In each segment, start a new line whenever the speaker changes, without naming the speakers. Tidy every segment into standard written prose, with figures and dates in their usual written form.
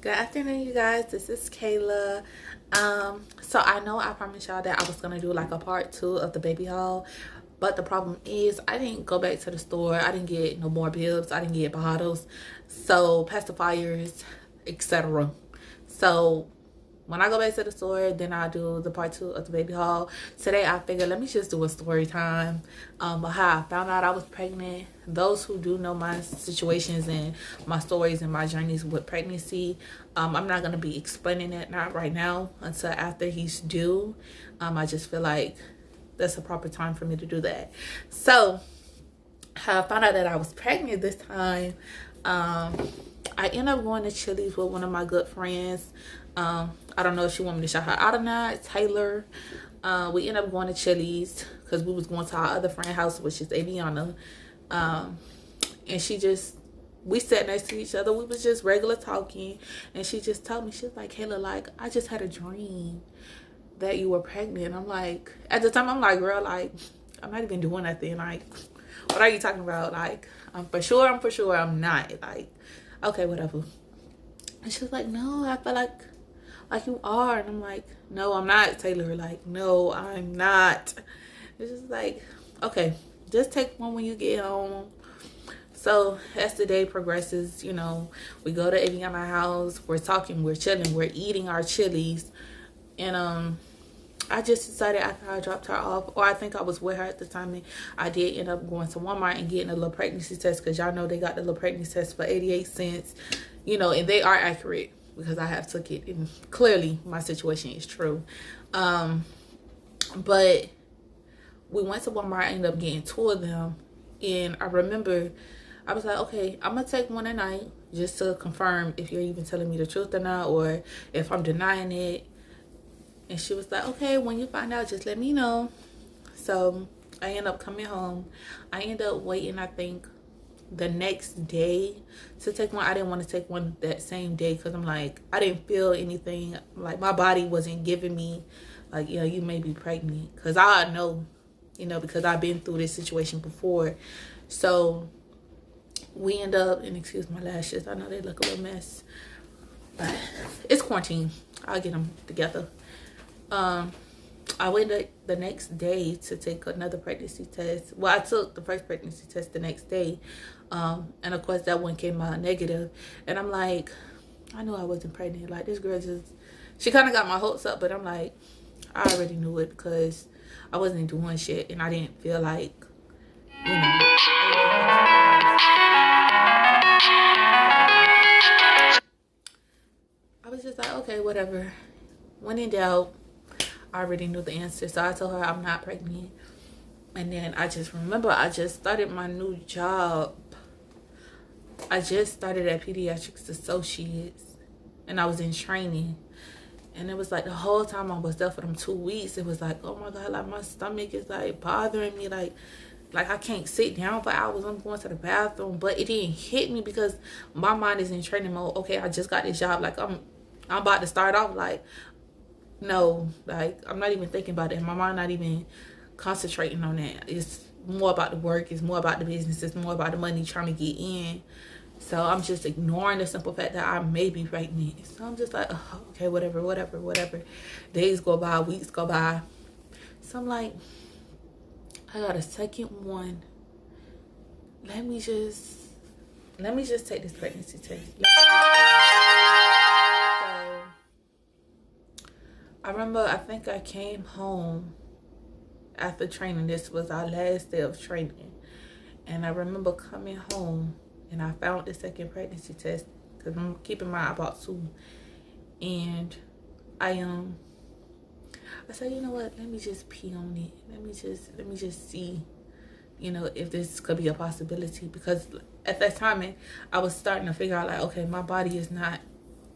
Good afternoon, you guys. This is Kayla. So I know I promised y'all that I was gonna do like a part two of the baby haul, but the problem is I didn't go back to the store. I didn't get no more bibs. I didn't get bottles, so pacifiers, etc. So when I go back to the store, then I'll do the part two of the baby haul. Today I figured let me just do a story time. But how I found out I was pregnant. Those who do know my situations and my stories and my journeys with pregnancy, I'm not gonna be explaining it not right now until after he's due. I just feel like that's a proper time for me to do that. So how I found out that I was pregnant this time. I ended up going to Chili's with one of my good friends. I don't know if she want me to shout her out or not. Taylor. We ended up going to Chili's because we was going to our other friend house, which is Aviana. And we sat next to each other. We was just regular talking, and she just told me, she was like, Kayla, like, I just had a dream that you were pregnant. I'm like, at the time, I'm like, girl, like, I'm not even doing nothing. Like, what are you talking about? Like, I'm for sure I'm not. Like, okay, whatever. And she was like, no, I feel like you are. And I'm like, no, I'm not, Taylor. Like, no, I'm not. It's just like, okay, just take one when you get home. So as the day progresses, we go to Aviana house, we're talking, we're chilling, we're eating our chilies. And I just decided after I dropped her off, or I think I was with her at the time, and I did end up going to Walmart and getting a little pregnancy test, because y'all know they got the little pregnancy test for 88 cents, and they are accurate because I have took it, and clearly my situation is true. But we went to Walmart. I ended up getting two of them, and I remember I was like, okay, I'm gonna take one tonight just to confirm if you're even telling me the truth or not, or if I'm denying it. And she was like, okay, when you find out, just let me know. So I ended up coming home. I ended up waiting, I think, the next day to take one. I didn't want to take one that same day because I'm like, I didn't feel anything. Like, my body wasn't giving me, like, you may be pregnant. Because I know, because I've been through this situation before. So we end up, and excuse my lashes, I know they look a little mess, but it's quarantine. I'll get them together. I waited the next day to take another pregnancy test. Well, I took the first pregnancy test the next day. And of course that one came out negative. And I'm like, I knew I wasn't pregnant. Like, this girl she kind of got my hopes up, but I'm like, I already knew it because I wasn't doing shit and I didn't feel like, I was just like, okay, whatever. When in doubt, I already knew the answer. So I told her I'm not pregnant. And then I just remember I just started my new job. I just started at Pediatrics Associates, and I was in training. And it was like the whole time I was there for them 2 weeks, it was like, oh my God, like my stomach is like bothering me. Like I can't sit down for hours. I'm going to the bathroom. But it didn't hit me because my mind is in training mode. Okay, I just got this job. Like, I'm about to start off. Like, no, like, I'm not even thinking about it. My mind not even concentrating on that. It's more about the work. It's more about the business. It's more about the money trying to get in. So I'm just ignoring the simple fact that I may be pregnant. So I'm just like, oh, okay, whatever. Days go by, weeks go by. So I'm like, I got a second one. Let me just take this pregnancy test. So I remember, I think I came home after training. This was our last day of training. And I remember coming home and I found the second pregnancy test, because I'm keeping my about two. And I said, you know what, let me just pee on it. Let me just see, if this could be a possibility. Because at that time I was starting to figure out, like, okay, my body is not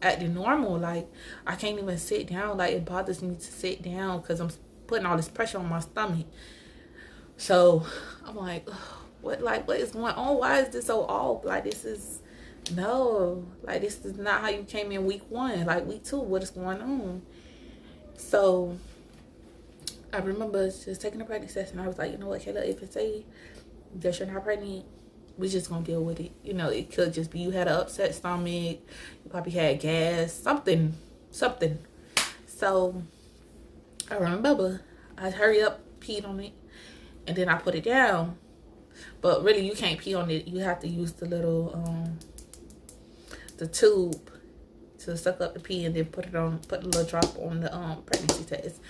acting normal. Like, I can't even sit down. Like, it bothers me to sit down because I'm putting all this pressure on my stomach. So I'm like, what is going on? Why is this so off? Like, this is not how you came in week 1. Like, week 2, what is going on? So I remember just taking a pregnancy test, and I was like, you know what, Kayla, if it say that you're not pregnant, we just gonna deal with it. You know, it could just be you had an upset stomach, you probably had gas, something. So I remember I hurry up, peed on it, and then I put it down. But really, you can't pee on it. You have to use the little the tube to suck up the pee and then put a little drop on the pregnancy test.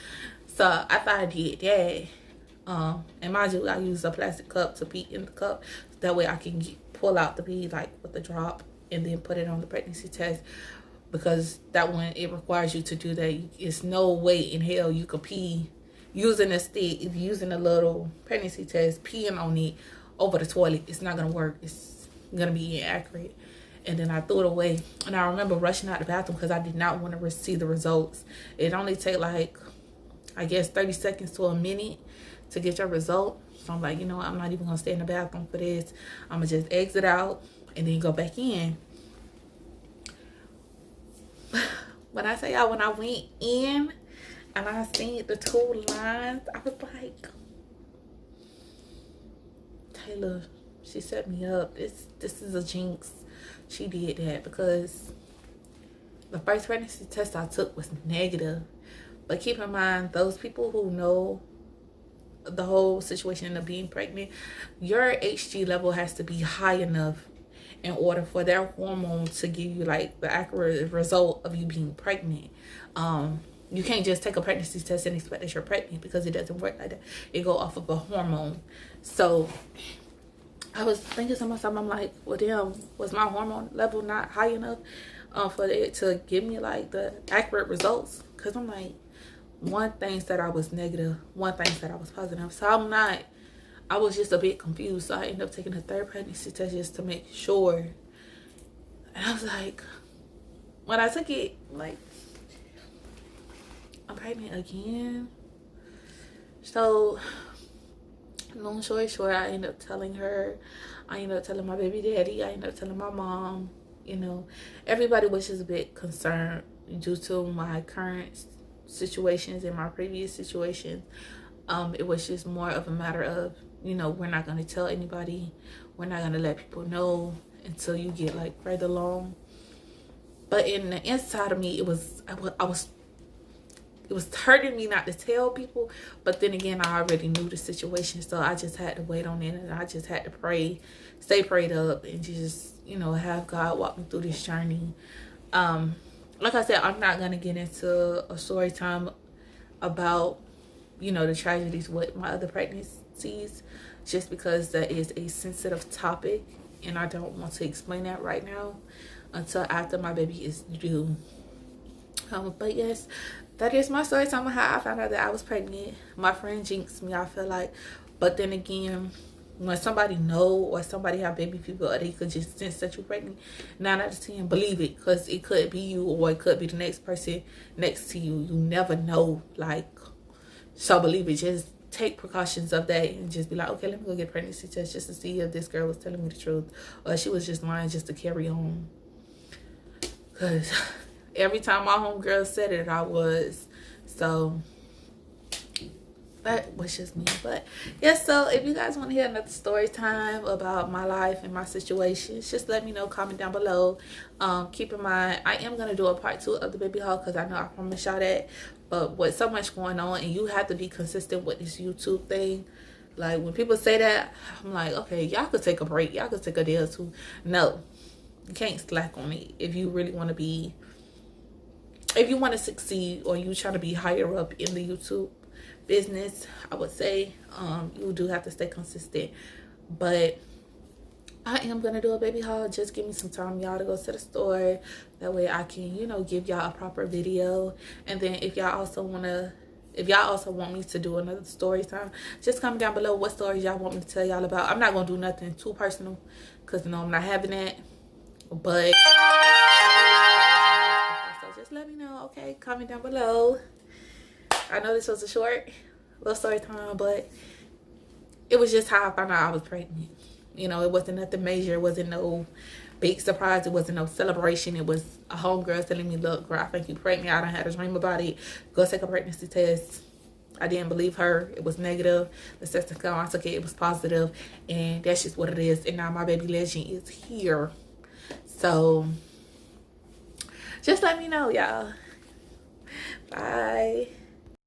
So I thought I did that. And mind you, I use a plastic cup to pee in the cup. That way I can pull out the pee like with the drop and then put it on the pregnancy test. Because that one, it requires you to do that. It's no way in hell you could pee using a stick. If you're using a little pregnancy test, peeing on it over the toilet, it's not gonna work. It's gonna be inaccurate. And then I threw it away. And I remember rushing out the bathroom because I did not want to see the results. It only take like, I guess, 30 seconds to a minute to get your result. So I'm like, you know what? I'm not even gonna stay in the bathroom for this. I'm gonna just exit out and then go back in. When I say y'all, when I went in and I seen the 2 lines, I was like, Taylor, she set me up. This is a jinx. She did that because the first pregnancy test I took was negative. But keep in mind, those people who know the whole situation of being pregnant, your HG level has to be high enough in order for their hormone to give you like the accurate result of you being pregnant. You can't just take a pregnancy test and expect that you're pregnant because it doesn't work like that. It go off of a hormone. So I was thinking to myself, I'm like, well, damn, was my hormone level not high enough for it to give me like the accurate results? Because I'm like, one thing said I was negative, one thing said I was positive. So I was just a bit confused. So I ended up taking a 3rd pregnancy test just to make sure. And I was like, when I took it, like, I'm pregnant again. So long story short, I ended up telling her. I ended up telling my baby daddy. I ended up telling my mom. You know, everybody was just a bit concerned due to my current situations and my previous situations. It was just more of a matter of, you know, we're not going to tell anybody. We're not going to let people know until you get like further along. But in the inside of me, it was hurting me not to tell people. But then again, I already knew the situation, so I just had to wait on it, and I just had to pray, stay prayed up, and just, you know, have God walk me through this journey. Like I said, I'm not gonna get into a story time about, you know, the tragedies with my other pregnancies, just because that is a sensitive topic, and I don't want to explain that right now until after my baby is due. But yes, that is my story time of how I found out that I was pregnant. My friend jinxed me, I feel like. But then again, when somebody know or somebody have baby fever, or they could just sense that you're pregnant, 9 out of 10, believe it, because it could be you or it could be the next person next to you. You never know, like, so believe it. Just take precautions of that and just be like, okay, let me go get a pregnancy test just to see if this girl was telling me the truth or she was just lying just to carry on. Because every time my homegirl said it, I was. So that was just me. But yeah, so if you guys want to hear another story time about my life and my situations, just let me know, comment down below. Keep in mind, I am going to do a part 2 of the baby haul, because I know I promised y'all that. But with so much going on, and you have to be consistent with this YouTube thing, like when people say that, I'm like, okay, y'all could take a break, y'all could take a day or 2. No, you can't slack on it if you really want to be, if you want to succeed, or you trying to be higher up in the YouTube business. I would say you do have to stay consistent. But I am gonna do a baby haul. Just give me some time, y'all, to go to the store. That way I can, you know, give y'all a proper video. And then if y'all also want me to do another story time, just comment down below what stories y'all want me to tell y'all about. I'm not gonna do nothing too personal, because you know I'm not having that. But so just let me know, okay? Comment down below. I know this was a short little story time, but it was just how I found out I was pregnant. You know, it wasn't nothing major. It wasn't no big surprise. It wasn't no celebration. It was a homegirl telling me, look, girl, I think you're pregnant. I done had a dream about it. Go take a pregnancy test. I didn't believe her. It was negative. The second time I took it, it was positive, and that's just what it is. And now my baby legend is here. So just let me know, y'all. Bye.